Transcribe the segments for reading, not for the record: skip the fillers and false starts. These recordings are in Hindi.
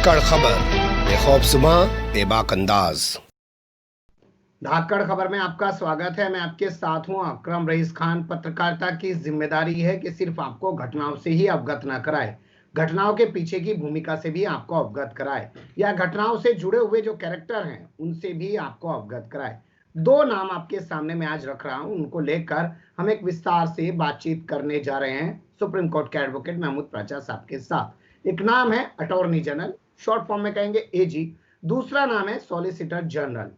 धाकड़ खबर, बेखौफसुमा बेबाक अंदाज। धाकड़ खबर में आपका स्वागत है। मैं आपके साथ हूं अकरम रईस खान। पत्रकारिता की जिम्मेदारी है कि सिर्फ आपको घटनाओं से ही अवगत न कराए, घटनाओं के पीछे की भूमिका से भी आपको अवगत कराए, या घटनाओं से जुड़े हुए जो कैरेक्टर हैं उनसे भी आपको अवगत कराए। दो नाम आपके सामने मैं आज रख रहा हूं, उनको लेकर हम एक विस्तार से बातचीत करने जा रहे हैं सुप्रीम कोर्ट के एडवोकेट महमूद प्राचा साहब के साथ। एक नाम है अटॉर्नी जनरल, शॉर्ट फॉर्म में कहेंगे एजी। दूसरा नाम है सॉलिसिटर जनरल।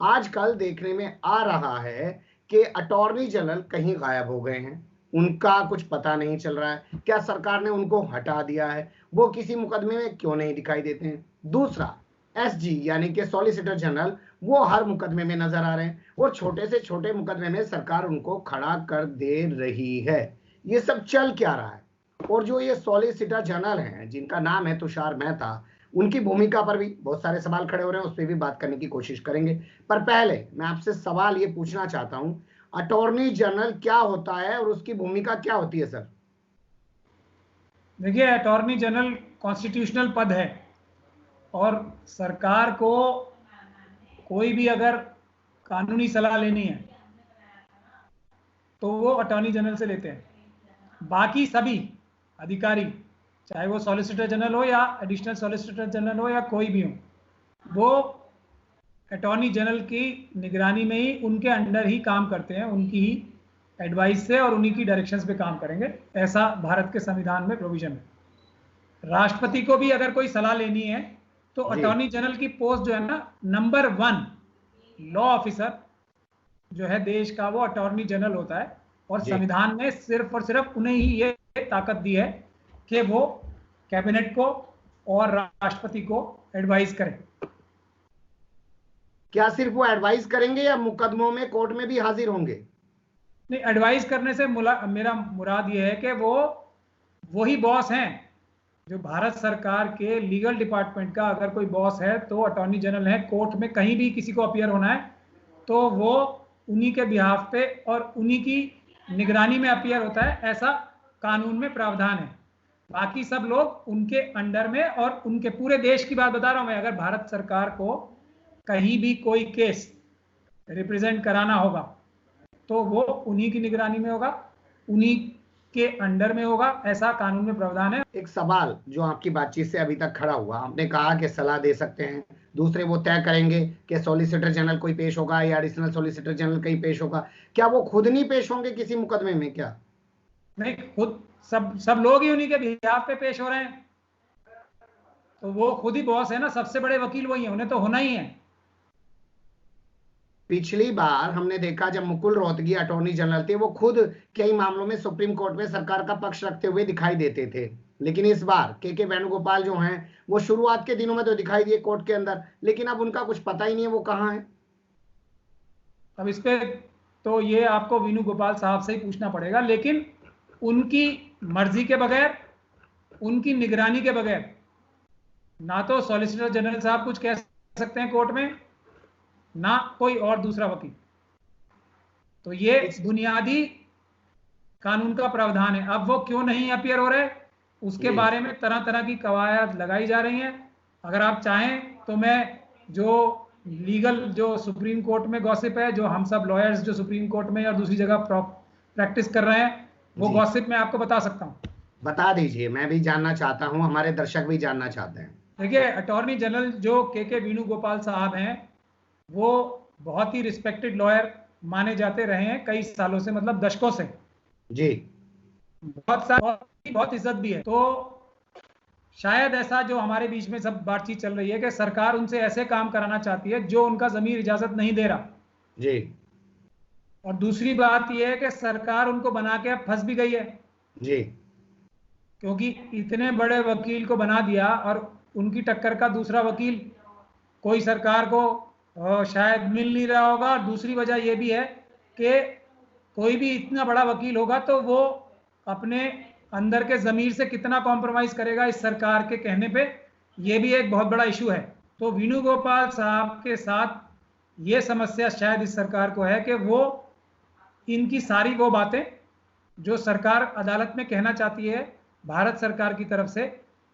आजकल देखने में आ रहा है कि अटॉर्नी जनरल कहीं गायब हो गए हैं, उनका कुछ पता नहीं चल रहा है। क्या सरकार ने उनको हटा दिया है? वो किसी मुकदमे में क्यों नहीं दिखाई देते हैं? दूसरा एसजी यानी कि सॉलिसिटर जनरल, वो हर मुकदमे में नजर आ रहे हैं और छोटे से छोटे मुकदमे में सरकार उनको खड़ा कर दे रही है। ये सब चल क्या रहा है? और जो ये सॉलिसिटर जनरल हैं जिनका नाम है तुषार मेहता, उनकी भूमिका पर भी बहुत सारे सवाल खड़े हो रहे हैं, उस पर भी बात करने की कोशिश करेंगे। पर पहले मैं आपसे सवाल ये पूछना चाहता हूं, अटॉर्नी जनरल क्या होता है और उसकी भूमिका क्या होती है सर? देखिए, अटॉर्नी जनरल कॉन्स्टिट्यूशनल पद है और सरकार को कोई भी अगर कानूनी सलाह लेनी है तो वो अटॉर्नी जनरल से लेते हैं। बाकी सभी अधिकारी, चाहे वो सॉलिसिटर जनरल हो या एडिशनल सॉलिसिटर जनरल हो या कोई भी हो, वो अटॉर्नी जनरल की निगरानी में ही, उनके अंडर ही काम करते हैं, उनकी ही एडवाइस से और उन्हीं की डायरेक्शंस पे काम करेंगे। ऐसा भारत के संविधान में प्रोविजन है। राष्ट्रपति को भी अगर कोई सलाह लेनी है तो अटॉर्नी जनरल की पोस्ट जो है ना, नंबर 1 लॉ ऑफिसर जो है देश का, वो अटॉर्नी जनरल होता है। और संविधान ने सिर्फ और सिर्फ उन्हें ही ये ताकत दी है कि वो कैबिनेट को और राष्ट्रपति को एडवाइस करें। क्या सिर्फ वो एडवाइस करेंगे या मुकदमों में कोर्ट में भी हाजिर होंगे? नहीं, एडवाइस करने से मेरा मुराद ये है कि वो वही बॉस हैं जो भारत सरकार के लीगल डिपार्टमेंट का अगर कोई बॉस है तो अटॉर्नी जनरल है। कोर्ट में कहीं भी किसी को अपीयर होना है तो वो उन्हीं के बिहाफ पे और उन्हीं की निगरानी में अपीयर होता है, ऐसा कानून में प्रावधान है। बाकी सब लोग उनके अंडर में, और उनके पूरे देश की बात बता रहा हूं मैं। अगर भारत सरकार को कहीं भी कोई केस रिप्रेजेंट कराना होगा तो वो उन्हीं की निगरानी में होगा, उन्हीं के अंडर में होगा, ऐसा कानून में प्रावधान है। एक सवाल जो आपकी बातचीत से अभी तक खड़ा हुआ, आपने कहा कि सलाह दे सकते हैं, दूसरे वो तय करेंगे कि सॉलिसिटर जनरल कोई पेश होगा या एडिशनल सॉलिसिटर जनरल कहीं पेश होगा। क्या वो खुद नहीं पेश होंगे किसी मुकदमे में? क्या नहीं, खुद सब लोग ही उन्हीं के बिहाफ पे पेश हो रहे हैं, तो वो खुद ही बॉस है ना, सबसे बड़े वकील वही है, उन्हें तो होना ही है। पिछली बार हमने देखा जब मुकुल रोहतगी अटॉर्नी जनरल थे, वो खुद कई मामलों में सुप्रीम कोर्ट में सरकार का पक्ष रखते हुए दिखाई देते थे। लेकिन इस बार के वेणुगोपाल जो हैं, वो शुरुआत के दिनों में तो दिखाई दिए कोर्ट के अंदर, लेकिन अब उनका कुछ पता ही नहीं है वो कहाँ है। अब इस पे तो ये आपको वेणुगोपाल साहब से ही पूछना पड़ेगा, लेकिन उनकी मर्जी के बगैर, उनकी निगरानी के बगैर ना तो सॉलिसिटर जनरल साहब कुछ कह सकते हैं कोर्ट में, ना कोई और दूसरा वकील। तो ये बुनियादी कानून का प्रावधान है। अब वो क्यों नहीं अपीयर हो रहे, उसके बारे में तरह तरह की कवायद लगाई जा रही हैं। अगर आप चाहें तो मैं जो लीगल, जो सुप्रीम कोर्ट में गॉसिप है, जो हम सब लॉयर्स जो सुप्रीम कोर्ट में या दूसरी जगह प्रैक्टिस कर रहे हैं, वो गॉसिप मैं आपको बता सकता हूं। बता दीजिए, मैं भी जानना चाहता हूं, हमारे दर्शक भी जानना चाहते हैं। देखिए, अटॉर्नी जनरल जो के वेणुगोपाल साहब हैं, वो बहुत ही रिस्पेक्टेड लॉयर माने जाते रहे हैं कई सालों से, मतलब दशकों से जी। बहुत इज्जत भी है। तो शायद ऐसा जो हमारे बीच में सब बातचीत चल रही है कि सरकार उनसे ऐसे काम कराना चाहती है जो उनका जमीर इजाजत नहीं दे रहा जी। और दूसरी बात यह है कि सरकार उनको बना के अब फंस भी गई है जी, क्योंकि इतने बड़े वकील को बना दिया और उनकी टक्कर का दूसरा वकील कोई सरकार को शायद मिल नहीं रहा होगा। और दूसरी वजह यह भी है कि कोई भी इतना बड़ा वकील होगा तो वो अपने अंदर के जमीर से कितना कॉम्प्रोमाइज करेगा इस सरकार के कहने पे, ये भी एक बहुत बड़ा इशू है। तो वेणुगोपाल साहब के साथ ये समस्या शायद इस सरकार को है कि वो इनकी सारी वो बातें जो सरकार अदालत में कहना चाहती है भारत सरकार की तरफ से,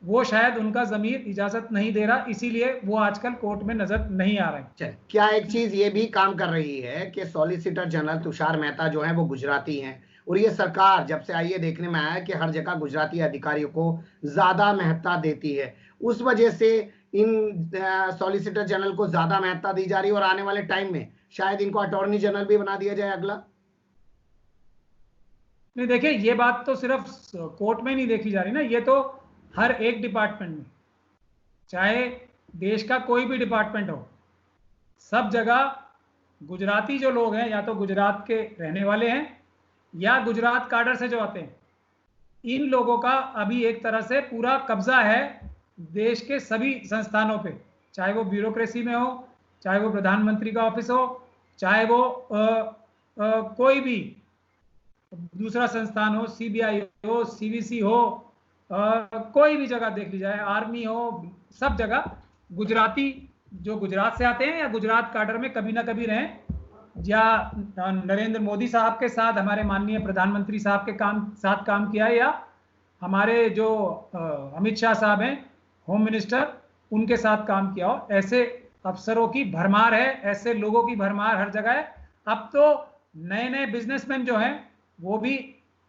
वो शायद उनका ज़मीर इजाजत नहीं दे रहा, इसीलिए वो आजकल कोर्ट में नजर नहीं आ रहे। चल, क्या एक चीज ये भी काम कर रही है कि सॉलिसिटर जनरल तुषार मेहता जो है वो गुजराती हैं, और ये सरकार जब से आई है देखने में आया है कि हर जगह गुजराती अधिकारियों को ज्यादा महत्ता देती है, उस वजह से इन सॉलिसिटर जनरल को ज्यादा महत्ता दी जा रही है, और आने वाले टाइम में शायद इनको अटॉर्नी जनरल भी बना दिया जाए अगला। नहीं, देखिए ये बात तो सिर्फ कोर्ट में नहीं देखी जा रही ना, ये तो हर एक डिपार्टमेंट में, चाहे देश का कोई भी डिपार्टमेंट हो, सब जगह गुजराती जो लोग हैं, या तो गुजरात के रहने वाले हैं या गुजरात काडर से जो आते हैं, इन लोगों का अभी एक तरह से पूरा कब्जा है देश के सभी संस्थानों पे, चाहे वो ब्यूरोक्रेसी में हो, चाहे वो प्रधानमंत्री का ऑफिस हो, चाहे वो कोई भी दूसरा संस्थान हो, सीबीआई हो, सीवीसी हो, कोई भी जगह देख ली जाए, आर्मी हो, सब जगह गुजराती जो गुजरात से आते हैं या गुजरात काडर में कभी ना कभी रहें, या नरेंद्र मोदी साहब के साथ, हमारे माननीय प्रधानमंत्री साहब के साथ काम किया है, या हमारे जो अमित शाह साहब हैं होम मिनिस्टर, उनके साथ काम किया हो, ऐसे अफसरों की भरमार है, ऐसे लोगों की भरमार हर जगह है। अब तो नए नए बिजनेसमैन जो हैं वो भी,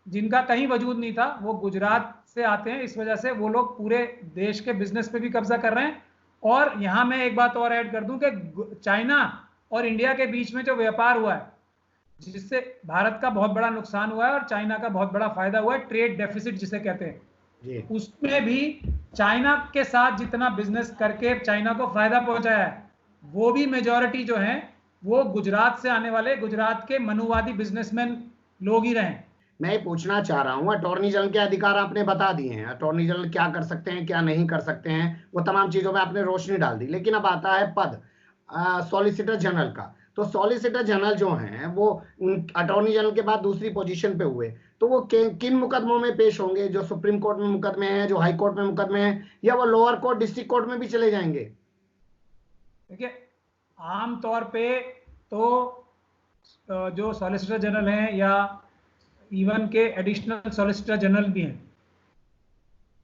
जिनका कहीं वजूद नहीं था, वो गुजरात से आते हैं, इस वजह से वो लोग पूरे देश के बिजनेस पे भी कब्जा कर रहे हैं। और यहां मैं एक बात और ऐड कर दूं कि चाइना और इंडिया के बीच में जो व्यापार हुआ है, जिससे भारत का बहुत बड़ा नुकसान हुआ है और चाइना का बहुत बड़ा फायदा हुआ है, ट्रेड डेफिसिट जिसे कहते हैं, उसमें भी चाइना के साथ जितना बिजनेस करके चाइना को फायदा पहुंचाया है, वो भी मेजॉरिटी जो है वो गुजरात से आने वाले गुजरात के मनुवादी बिजनेसमैन लोग ही रहे। मैं ये पूछना चाह रहा हूं, अटॉर्नी जनरल के अधिकार आपने बता दिए हैं, अटॉर्नी जनरल क्या कर सकते हैं क्या नहीं कर सकते हैं, वो तमाम चीजों में आपने रोशनी डाल दी, लेकिन अब आता है पद सॉलिसिटर जनरल का। तो सॉलिसिटर जनरल जो हैं वो अटॉर्नी जनरल के बाद दूसरी पोजीशन पे हुए, तो वो किन मुकदमों में पेश होंगे? जो सुप्रीम कोर्ट में मुकदमे हैं, जो हाई कोर्ट में मुकदमे हैं, या वो लोअर कोर्ट डिस्ट्रिक्ट कोर्ट में भी चले जाएंगे? देखिए, आमतौर पे तो जो सॉलिसिटर जनरल हैं या इवन के एडिशनल सॉलिसिटर जनरल भी हैं,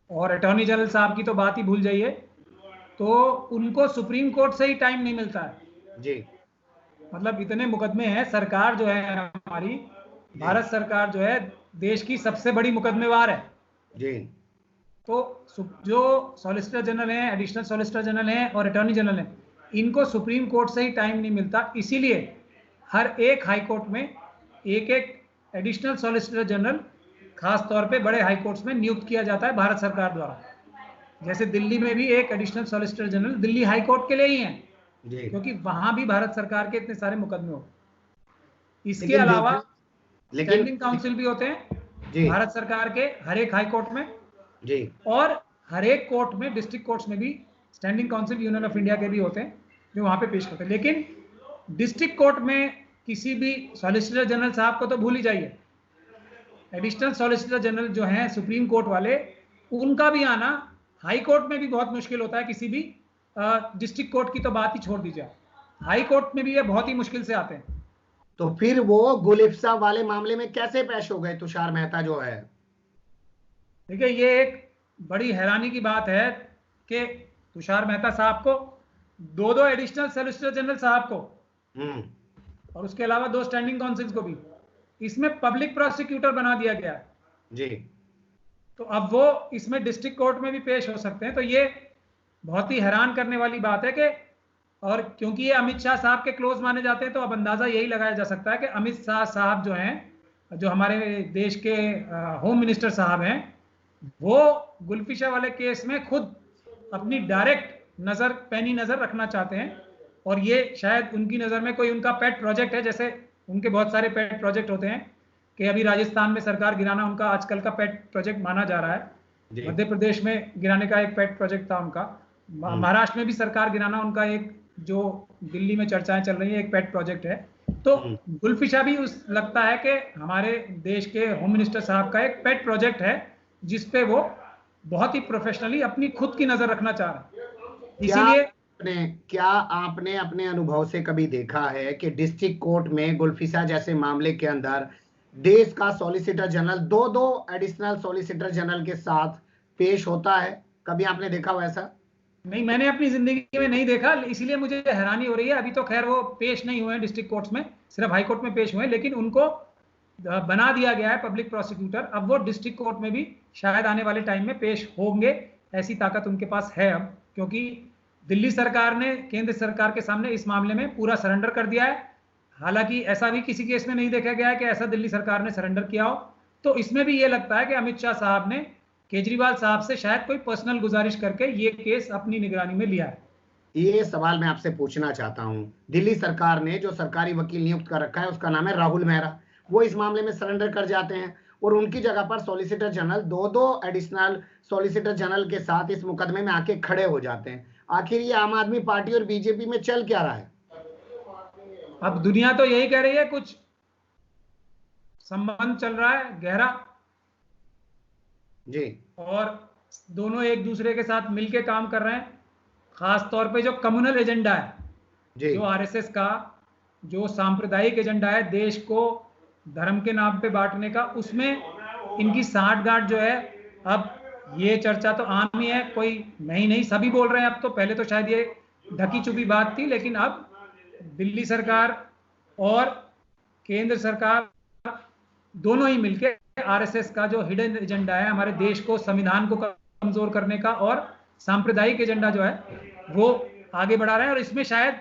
और अटॉर्नी जनरल साहब की तो बात ही भूल जाइए, तो उनको सुप्रीम कोर्ट से ही टाइम नहीं मिलता है जी। मतलब इतने मुकदमे हैं। सरकार जो है हमारी भारत सरकार जो है देश की सबसे बड़ी मुकदमेवार है जी। तो जो सॉलिसिटर जनरल हैं, एडिशनल सॉलिसिटर जनरल हैं और अटॉर्नी जनरल हैं, इनको सुप्रीम कोर्ट से ही टाइम नहीं मिलता, इसीलिए हर एक हाई कोर्ट में एक एक एडिशनल सॉलिसिटर जनरल खास तौर पे बड़े हाई कोर्ट्स में नियुक्त किया जाता है भारत सरकार द्वारा। जैसे दिल्ली में भी एक additional solicitor general Delhi high court के लिए ही हैं, क्योंकि वहां भी भारत सरकार के इतने सारे मुकदमे हो। इसके अलावा स्टैंडिंग काउंसिल भी होते हैं भारत सरकार के हर एक हाई कोर्ट में जी, और हर एक कोर्ट में, डिस्ट्रिक्ट कोर्ट्स में भी standing council union of India के भी होते हैं जो वहां पे पेश करते हैं। लेकिन डिस्ट्रिक्ट कोर्ट में किसी भी सॉलिसिटर जनरल साहब को तो भूल ही जाइए, एडिशनल सॉलिसिटर जनरल जो हैं सुप्रीम कोर्ट वाले, उनका भी आना हाई कोर्ट में भी बहुत मुश्किल होता है। किसी भी डिस्ट्रिक्ट कोर्ट की तो बात ही छोड़ दीजिए, हाई कोर्ट में भी ये बहुत ही मुश्किल से आते हैं। तो फिर वो गुलिफ्सा वाले मामले में कैसे पेश हो गए तुषार मेहता जो है? देखिए, ये एक बड़ी हैरानी की बात है कि तुषार मेहता साहब को दो एडिशनल सॉलिसिटर जनरल साहब को और उसके अलावा 2 स्टैंडिंग काउंसिल्स को भी इसमें पब्लिक प्रोसिक्यूटर बना दिया गया जी। तो अब वो इसमें डिस्ट्रिक्ट कोर्ट में भी पेश हो सकते हैं। तो ये बहुत ही हैरान करने वाली बात है कि, और क्योंकि ये अमित शाह साहब के क्लोज माने जाते हैं, तो अब अंदाजा यही लगाया जा सकता है कि अमित शाह साहब जो हैं, जो हमारे देश के होम मिनिस्टर साहब हैं, वो गुलफिशा वाले केस में खुद अपनी डायरेक्ट नजर, पैनी नजर रखना चाहते हैं, और ये शायद उनकी नजर में कोई उनका पेट प्रोजेक्ट है। जैसे उनके बहुत सारे पेट प्रोजेक्ट होते हैं कि अभी राजस्थान में सरकार गिराना उनका आजकल का पेट प्रोजेक्ट माना जा रहा है, मध्य प्रदेश में गिराने का एक पेट प्रोजेक्ट था उनका, महाराष्ट्र में भी सरकार गिराना उनका एक, जो दिल्ली में चर्चाएं चल रही है, एक पेट प्रोजेक्ट है। तो गुलफिशा भी उस लगता है कि हमारे देश के होम मिनिस्टर साहब का एक पेट प्रोजेक्ट है जिसपे वो बहुत ही प्रोफेशनली अपनी खुद की नजर रखना चाह रहे हैं। इसीलिए क्या आपने अपने अनुभव से कभी देखा है कि डिस्ट्रिक्ट कोर्ट में गुलफिशा जैसे मामले के अंदर देश का solicitor general 2 additional solicitor general के साथ पेश होता है? कभी आपने देखा हो ऐसा? नहीं, मैंने अपनी जिंदगी में नहीं देखा, इसीलिए मुझे हैरानी हो रही है। अभी तो खैर वो पेश नहीं हुए हैं डिस्ट्रिक्ट कोर्ट्स में, सिर्फ हाई कोर्ट में पेश हुए हैं, लेकिन उनको बना दिया गया है पब्लिक प्रोसिक्यूटर। अब वो डिस्ट्रिक्ट कोर्ट में भी शायद आने वाले टाइम में पेश होंगे, ऐसी ताकत उनके पास है अब, क्योंकि दिल्ली सरकार ने केंद्र सरकार के सामने इस मामले में पूरा सरेंडर कर दिया है। हालांकि ऐसा भी किसी केस में नहीं देखा गया है कि ऐसा दिल्ली सरकार ने सरेंडर किया हो। तो इसमें भी ये लगता है कि अमित शाह साहब ने केजरीवाल साहब से शायद कोई पर्सनल गुजारिश करके ये केस अपनी निगरानी में लिया है। ये सवाल मैं आपसे पूछना चाहता हूं, दिल्ली सरकार ने जो सरकारी वकील नियुक्त कर रखा है उसका नाम है राहुल मेहरा, वो इस मामले में सरेंडर कर जाते हैं और उनकी जगह पर सॉलिसिटर जनरल दो एडिशनल सॉलिसिटर जनरल के साथ इस मुकदमे में आके खड़े हो जाते हैं। आखिर ये आम आदमी पार्टी और बीजेपी में चल क्या रहा है? अब दुनिया तो यही कह रही है कुछ संबंध चल रहा है गहरा जी, और दोनों एक दूसरे के साथ मिलके काम कर रहे हैं। खास तौर पे जो कम्युनल एजेंडा है जी, जो आरएसएस का जो सांप्रदायिक एजेंडा है देश को धर्म के नाम पे बांटने का, उसमें इनकी साठगांठ जो है। अब ये चर्चा तो आम ही है, कोई नई नहीं, सभी बोल रहे हैं अब तो। पहले तो शायद ये ढकी छुपी बात थी, लेकिन अब दिल्ली सरकार और केंद्र सरकार दोनों ही मिलके आरएसएस का जो हिडन एजेंडा है हमारे देश को, संविधान को कमजोर करने का और सांप्रदायिक एजेंडा जो है वो आगे बढ़ा रहे हैं। और इसमें शायद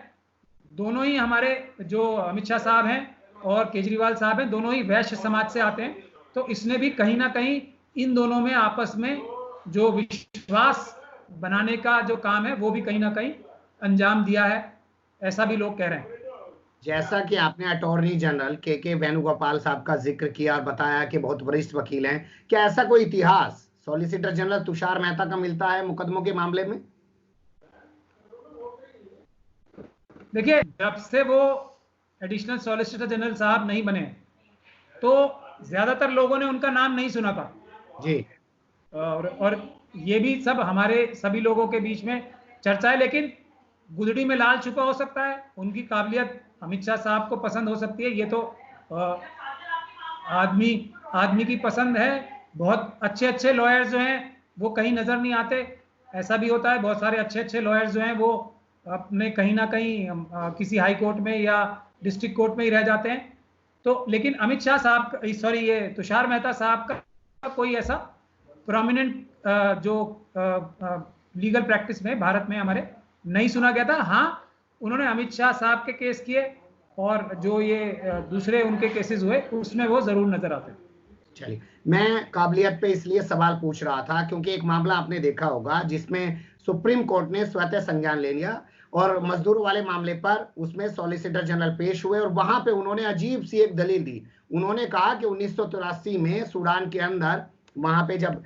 दोनों ही हमारे जो अमित शाह साहब हैं और केजरीवाल साहब हैं, दोनों ही वैश्य समाज से आते हैं। तो इसने भी कहीं ना कहीं इन दोनों में आपस में जो विश्वास बनाने का जो काम है वो भी कहीं ना कहीं अंजाम दिया है, ऐसा भी लोग कह रहे हैं। जैसा कि आपने अटॉर्नी जनरल के वेणुगोपाल साहब का जिक्र किया और बताया कि बहुत वरिष्ठ वकील हैं, क्या ऐसा कोई इतिहास सॉलिसिटर जनरल तुषार मेहता का मिलता है मुकदमों के मामले में? देखिए, जब से वो एडिशनल सॉलिसिटर जनरल साहब नहीं बने तो ज्यादातर लोगों ने उनका नाम नहीं सुना था जी, और ये भी सब हमारे सभी लोगों के बीच में चर्चा है। लेकिन गुदड़ी में लाल छुपा हो सकता है, उनकी काबिलियत अमित शाह साहब को पसंद हो सकती है, ये तो आदमी की पसंद है। बहुत अच्छे अच्छे लॉयर्स जो हैं वो कहीं नजर नहीं आते, ऐसा भी होता है। बहुत सारे अच्छे अच्छे लॉयर्स जो हैं वो अपने कहीं ना कहीं किसी हाई कोर्ट में या डिस्ट्रिक्ट कोर्ट में ही रह जाते हैं। तो लेकिन अमित शाह साहब ये तुषार मेहता साहब का कोई ऐसा प्रोमिनेंट जो लीगल प्रैक्टिस में भारत में हमारे नहीं सुना गया था। हाँ, उन्होंने अमित शाह साहब के केस किए और जो ये दूसरे उनके केसेस हुए उसमें वो जरूर नजर आते हैं। चलिए, मैं काबिलियत पे इसलिए सवाल पूछ रहा था क्योंकि एक मामला आपने देखा होगा जिसमें सुप्रीम कोर्ट ने स्वतः संज्ञान ले लिया और मजदूरों वाले मामले पर उसमें सॉलिसिटर जनरल पेश हुए और वहां पे उन्होंने अजीब सी एक दलील दी। उन्होंने कहा कि 1983 में सूडान के अंदर वहां पे जब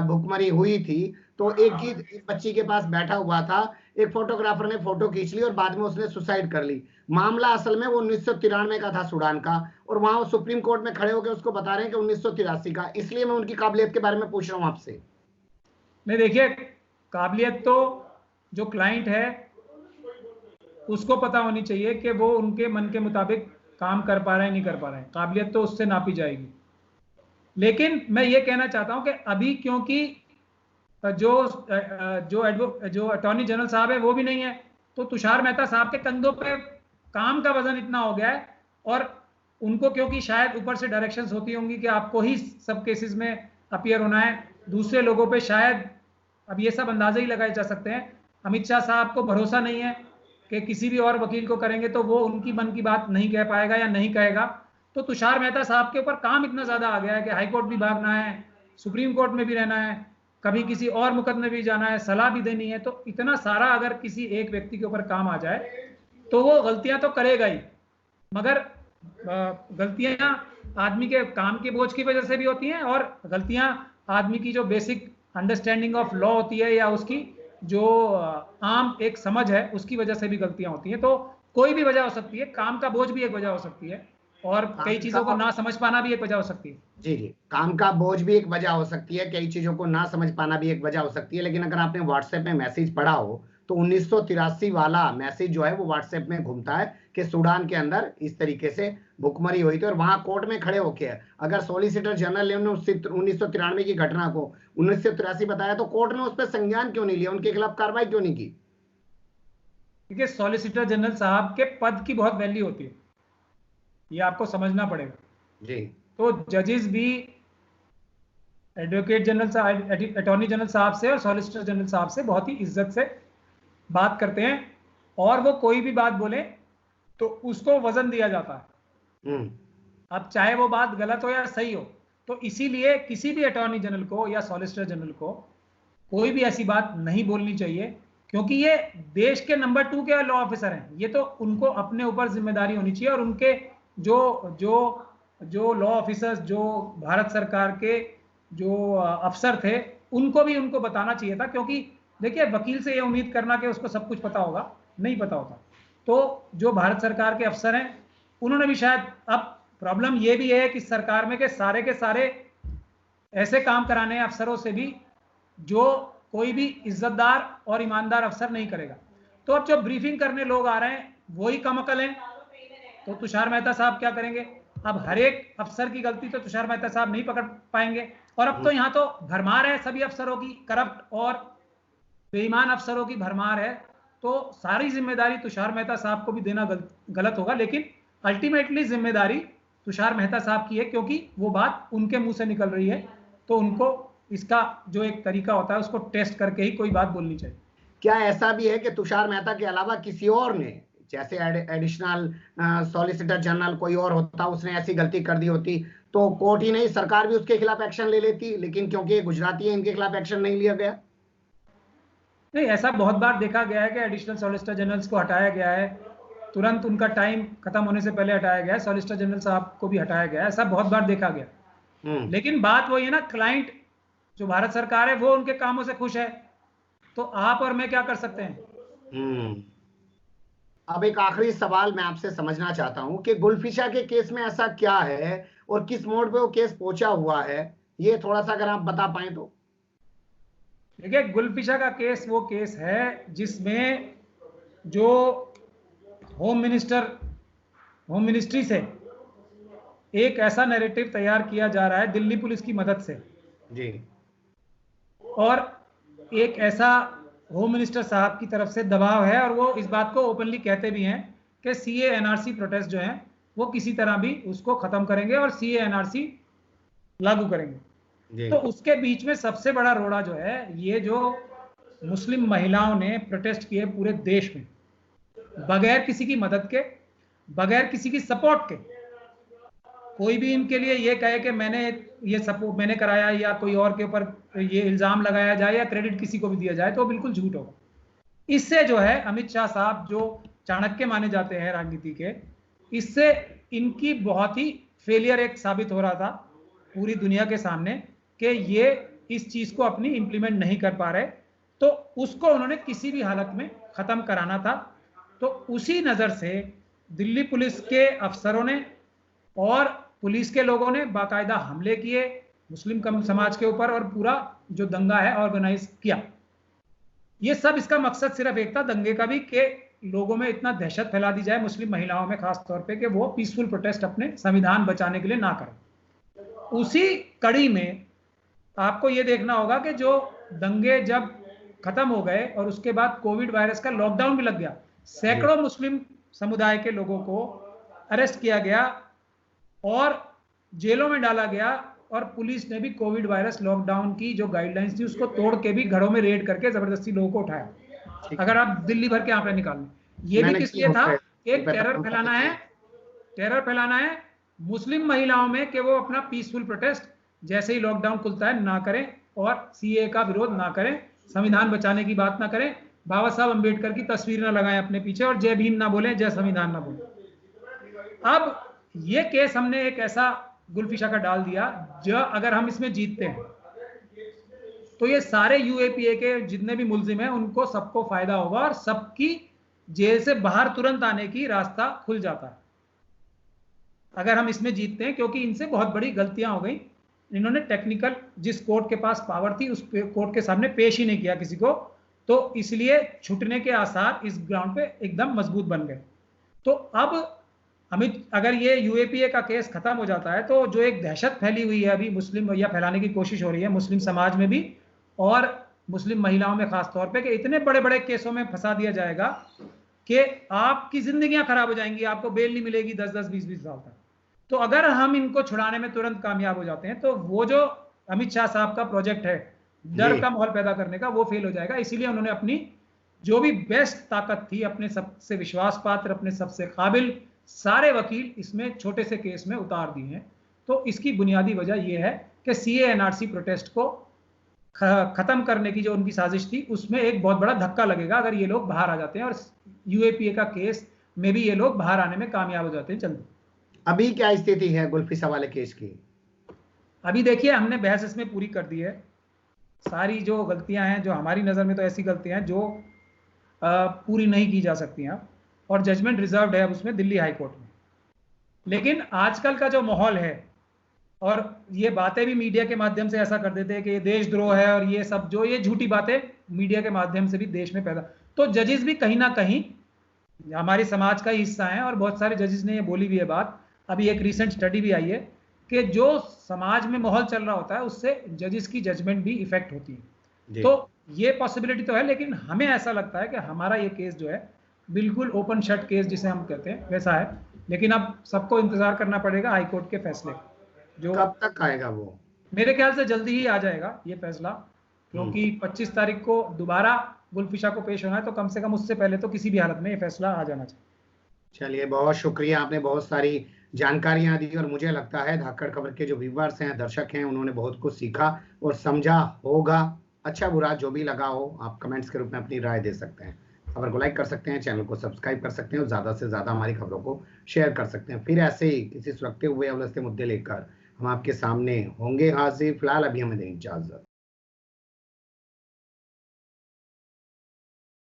भुखमरी हुई थी तो एक बच्ची के पास बैठा हुआ था, एक फोटोग्राफर ने फोटो खींच ली और बाद में उसने सुसाइड कर ली। मामला असल में वो 1993 का था सूडान का, और वहां सुप्रीम कोर्ट में खड़े होकर उसको बता रहे हैं कि 1983 का। इसलिए मैं उनकी काबिलियत के बारे में पूछ रहा हूं आपसे। नहीं, देखिए, काबिलियत तो जो क्लाइंट है उसको पता होनी चाहिए कि वो उनके मन के मुताबिक काम कर पा रहे हैं नहीं कर पा रहे हैं, काबिलियत तो उससे नापी जाएगी। लेकिन मैं ये कहना चाहता हूं कि अभी क्योंकि जो अटॉर्नी जनरल साहब है वो भी नहीं है, तो तुषार मेहता साहब के कंधों पे काम का वजन इतना हो गया है और उनको क्योंकि शायद ऊपर से डायरेक्शंस होती होंगी कि आपको ही सब केसेस में अपीयर होना है, दूसरे लोगों पे शायद अब ये सब अंदाजे ही लगाए जा सकते हैं। अमित शाह साहब को भरोसा नहीं है कि किसी भी और वकील को करेंगे तो वो उनकी मन की बात नहीं कह पाएगा या नहीं कहेगा। तो तुषार मेहता साहब के ऊपर काम इतना ज्यादा आ गया है कि हाई कोर्ट भी भागना है, सुप्रीम कोर्ट में भी रहना है, कभी किसी और मुकदमे भी जाना है, सलाह भी देनी है। तो इतना सारा अगर किसी एक व्यक्ति के ऊपर काम आ जाए तो वो गलतियां तो करेगा ही, मगर गलतियां आदमी के काम के बोझ की वजह से भी होती हैं और गलतियां आदमी की जो बेसिक अंडरस्टैंडिंग ऑफ लॉ होती है या उसकी जो आम एक समझ है उसकी वजह से भी गलतियां होती हैं। तो कोई भी वजह हो सकती है, काम का बोझ भी एक वजह हो सकती है और कई चीजों को ना समझ पाना भी एक वजह हो सकती है। जी जी, काम का बोझ भी एक वजह हो सकती है, कई चीजों को ना समझ पाना भी एक वजह हो सकती है। लेकिन अगर आपने व्हाट्सएप में मैसेज पढ़ा हो तो 1983 वाला मैसेज जो है वो व्हाट्सएप में घूमता है कि सूडान के अंदर इस तरीके से भुखमरी हुई थी, और वहां कोर्ट में खड़े होके अगर सॉलिसिटर जनरल ने 1993 की घटना को 1983 बताया तो कोर्ट ने उस पर संज्ञान क्यों नहीं लिया, उनके खिलाफ कार्रवाई क्यों नहीं की? देखिए, सॉलिसिटर जनरल साहब के पद की बहुत वैल्यू होती है, ये आपको समझना पड़ेगा जी। तो जजेस भी एडवोकेट जनरल साहब, अटॉर्नी जनरल साहब से और सॉलिसिटर जनरल साहब से बहुत ही इज्जत से बात करते हैं, और वो कोई भी बात बोले तो उसको वजन दिया जाता है। अब चाहे वो बात गलत हो या सही हो, तो इसीलिए किसी भी अटॉर्नी जनरल को या सॉलिसिटर जनरल को कोई भी ऐसी बात नहीं बोलनी चाहिए, क्योंकि ये देश के नंबर 2 के लॉ ऑफिसर हैं। ये तो उनको अपने ऊपर जिम्मेदारी होनी चाहिए, और उनके जो लॉ ऑफिसर्स, जो भारत सरकार के जो अफसर थे, उनको भी उनको बताना चाहिए था। क्योंकि देखिए, वकील से ये उम्मीद करना कि उसको सब कुछ पता होगा, नहीं पता होता। तो जो भारत सरकार के अफसर हैं, उन्होंने भी शायद, अब प्रॉब्लम ये भी है कि सरकार में के सारे ऐसे काम कराने हैं अफसरों से भी जो कोई भी इज्जतदार और ईमानदार अफसर नहीं करेगा। तो अब जो ब्रीफिंग करने लोग आ रहे हैं वही कमअकल हैं, तो तुषार मेहता साहब क्या करेंगे? अब हर एक अफसर की गलती तो तुषार मेहता साहब नहीं पकड़ पाएंगे, और अब तो यहाँ तो भरमार है सभी अफसरों की, करप्ट और बेईमान अफसरों की भरमार है। तो सारी जिम्मेदारी तुषार मेहता साहब को भी देना गलत होगा, लेकिन अल्टीमेटली जिम्मेदारी तुषार मेहता साहब की है, क्योंकि वो बात उनके मुंह से निकल रही है। तो उनको इसका जो एक तरीका होता है उसको टेस्ट करके ही कोई बात बोलनी चाहिए। क्या ऐसा भी है कि तुषार मेहता के अलावा किसी और ने, जैसे एडिशनल सॉलिसिटर जनरल कोई और होता, उसने ऐसी गलती कर दी होती तो कोर्ट ही नहीं सरकार भी उसके खिलाफ एक्शन ले लेती, लेकिन क्योंकि ये गुजराती है इनके खिलाफ एक्शन नहीं लिया गया? नहीं, ऐसा बहुत बार देखा गया है कि एडिशनल सॉलिसिटर जनरल्स को हटाया गया है, तुरंत उनका टाइम खत्म होने से पहले हटाया गया है। सॉलिसिटर जनरल साहब को भी हटाया गया है, ऐसा बहुत बार देखा गया। लेकिन बात वही है ना, क्लाइंट जो भारत सरकार है वो उनके कामों से खुश है, तो आप और मैं क्या कर सकते हैं? अब एक आखिरी सवाल मैं आपसे समझना चाहता हूं कि गुलफिशा के केस में ऐसा क्या है और किस मोड पे वो केस पहुंचा हुआ है, ये थोड़ा सा अगर आप बता पाएं तो। देखिए, गुलफिशा का केस वो केस है जिसमें जो होम मिनिस्ट्री से एक ऐसा नैरेटिव तैयार किया जा रहा है दिल्ली पुलिस की मदद से जी, और एक ऐसा होम मिनिस्टर साहब की तरफ से दबाव है, और वो इस बात को ओपनली कहते भी हैं कि सीए एनआरसी प्रोटेस्ट जो है वो किसी तरह भी उसको खत्म करेंगे और सीए एनआरसी लागू करेंगे। तो उसके बीच में सबसे बड़ा रोड़ा जो है, ये जो मुस्लिम महिलाओं ने प्रोटेस्ट किए पूरे देश में, बगैर किसी की मदद के, बगैर किसी की सपोर्ट के, कोई भी इनके लिए ये कहे कि मैंने कराया या कोई और के ऊपर ये इल्जाम लगाया जाए या क्रेडिट किसी को भी दिया जाए, तो बिल्कुल झूठ होगा। इससे जो है अमित शाह साहब जो चाणक्य माने जाते हैं राजनीति के, इससे इनकी बहुत ही फेलियर एक साबित हो रहा था पूरी दुनिया के सामने कि ये इस चीज को अपनी इंप्लीमेंट नहीं कर पा रहे, तो उसको उन्होंने किसी भी हालत में खत्म कराना था। तो उसी नजर से दिल्ली पुलिस के अफसरों ने और पुलिस के लोगों ने बाकायदा हमले किए मुस्लिम समाज के ऊपर, और पूरा जो दंगा है ऑर्गेनाइज किया। ये सब इसका मकसद सिर्फ एक था दंगे का भी, कि लोगों में इतना दहशत फैला दी जाए, मुस्लिम महिलाओं में खास तौर पे, कि वो पीसफुल प्रोटेस्ट अपने संविधान बचाने के लिए ना करें। उसी कड़ी में आपको ये देखना होगा कि जो दंगे जब खत्म हो गए और उसके बाद कोविड वायरस का लॉकडाउन भी लग गया, सैकड़ों मुस्लिम समुदाय के लोगों को अरेस्ट किया गया और जेलों में डाला गया, और पुलिस ने भी कोविड वायरस लॉकडाउन की जो गाइडलाइंस थी उसको तोड़ के भी घरों में रेड करके जबरदस्ती लोगों को उठाया। अगर आप दिल्ली भर के आंकड़े निकाल लें, ये भी किस लिए था? एक टेरर फैलाना है मुस्लिम महिलाओं में कि वो अपना पीसफुल प्रोटेस्ट जैसे ही लॉकडाउन खुलता है ना करें, और सीए का विरोध ना करें, संविधान बचाने की बात ना करें, बाबा साहब अंबेडकर की तस्वीर ना लगाएं अपने पीछे, और जय भीम ना बोलें, जय संविधान ना बोलें। अब ये केस हमने एक ऐसा गुलफिशा का डाल दिया, जो अगर हम इसमें जीतते हैं तो ये सारे यूएपीए के जितने भी मुल्जिम हैं उनको सबको फायदा होगा, और सबकी जेल से बाहर तुरंत आने की रास्ता खुल जाता है अगर हम इसमें जीतते हैं, क्योंकि इनसे बहुत बड़ी गलतियां हो गई। इन्होंने टेक्निकल जिस कोर्ट के पास पावर थी उस कोर्ट के सामने पेश ही नहीं किया किसी को, तो इसलिए छूटने के आसार इस ग्राउंड पे एकदम मजबूत बन गए। तो अब अमित, अगर ये यूएपीए का केस खत्म हो जाता है तो जो एक दहशत फैली हुई है अभी मुस्लिम या फैलाने की कोशिश हो रही है मुस्लिम समाज में भी और मुस्लिम महिलाओं में खास तौर पे कि इतने बड़े बड़े केसों में फंसा दिया जाएगा कि आपकी जिंदगियां खराब हो जाएंगी, आपको बेल नहीं मिलेगी 10-10, 20-20 साल तक। तो अगर हम इनको छुड़ाने में तुरंत कामयाब हो जाते हैं तो वो जो अमित शाह साहब का प्रोजेक्ट है डर का माहौल पैदा करने का, वो फेल हो जाएगा। इसीलिए उन्होंने अपनी जो भी बेस्ट ताकत थी, अपने सबसे विश्वास पात्र, अपने सबसे काबिल सारे वकील इसमें छोटे से केस में उतार दिए हैं। तो इसकी बुनियादी वजह यह है कि सीए एनआरसी प्रोटेस्ट को खत्म करने की जो उनकी साजिश थी उसमें एक बहुत बड़ा धक्का लगेगा अगर ये लोग बाहर आ जाते हैं और यूएपीए का केस में भी ये लोग बाहर आने में कामयाब हो जाते हैं जल्दी। अभी क्या स्थिति है गुलफिसा वाले केस की? अभी देखिए, हमने बहस इसमें पूरी कर दी है। सारी जो गलतियां हैं, जो हमारी नजर में तो ऐसी गलतियां हैं जो पूरी नहीं की जा सकती हैं, और जजमेंट रिजर्व्ड है अब उसमें दिल्ली हाई कोर्ट में। लेकिन आजकल का जो माहौल है, और ये बातें भी मीडिया के माध्यम से ऐसा कर देते हैं कि ये देशद्रोह है और ये सब, जो ये झूठी बातें मीडिया के माध्यम से भी देश में पैदा, तो जजेस भी कहीं ना कहीं हमारे समाज का ही हिस्सा है और बहुत सारे जजेस ने ये बोली भी है बात। अभी एक रिसेंट स्टडी भी आई है कि जो समाज में माहौल चल रहा होता है उससे जजेस की जजमेंट भी इफेक्ट होती है। तो ये पॉसिबिलिटी तो है, लेकिन हमें ऐसा लगता है कि हमारा ये केस जो है बिल्कुल ओपन शट केस जिसे हम कहते हैं वैसा है। लेकिन अब सबको इंतजार करना पड़ेगा हाई कोर्ट के फैसले, जो कब तक आएगा वो? मेरे ख्याल से जल्दी ही आ जाएगा ये फैसला, क्योंकि 25 तारीख को दोबारा गुलफिशा को पेश होना है, तो कम से कम उससे पहले तो किसी भी हालत में ये फैसला आ जाना चाहिए। चलिए, बहुत शुक्रिया, आपने बहुत सारी जानकारियां दी और मुझे लगता है धाकड़ खबर के जो व्यूअर्स हैं, दर्शक हैं, उन्होंने बहुत कुछ सीखा और समझा होगा। अच्छा बुरा जो भी लगा हो, आप कमेंट्स के रूप में अपनी राय दे सकते हैं। खबर को लाइक कर सकते हैं, चैनल को सब्सक्राइब कर सकते हैं और ज़्यादा से ज़्यादा हमारी खबरों को शेयर कर सकते हैं। फिर ऐसे ही किसी सुलगते हुए उलझते मुद्दे लेकर हम आपके सामने होंगे हाजिर। फिलहाल अभी हमें दें इजाज़त।